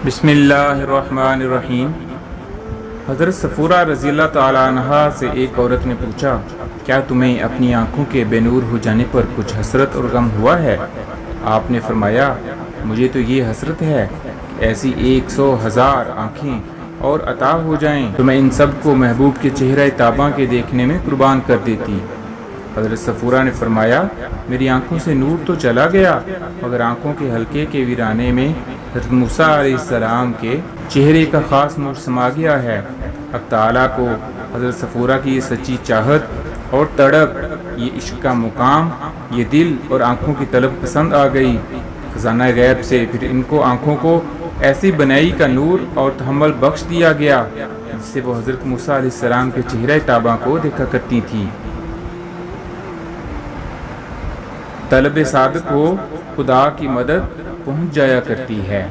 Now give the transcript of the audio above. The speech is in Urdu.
بسم اللہ الرحمن الرحیم۔ حضرت صفورہ رضی اللہ تعالیٰ عنہ سے ایک عورت نے پوچھا، کیا تمہیں اپنی آنکھوں کے بے نور ہو جانے پر کچھ حسرت اور غم ہوا ہے؟ آپ نے فرمایا، مجھے تو یہ حسرت ہے، ایسی 100,000 آنکھیں اور عطا ہو جائیں تو میں ان سب کو محبوب کے چہرہ طابع کے دیکھنے میں قربان کر دیتی۔ حضرت صفورہ نے فرمایا، میری آنکھوں سے نور تو چلا گیا مگر آنکھوں کے حلقے کے ویرانے میں حضرت موسیٰ علیہ السلام کے چہرے کا خاص نور سما گیا ہے۔ حق تعالیٰ کو حضرت صفورہ کی یہ سچی چاہت اور تڑپ، یہ عشق کا مقام، یہ دل اور آنکھوں کی طلب پسند آ گئی۔ خزانہ غیب سے پھر ان کو آنکھوں کو ایسی بنائی کا نور اور تحمل بخش دیا گیا جس سے وہ حضرت موسیٰ علیہ السلام کے چہرہ طابع کو دیکھا کرتی تھی۔ طلب صادق کو خدا کی مدد پہنچ جایا کرتی ہے۔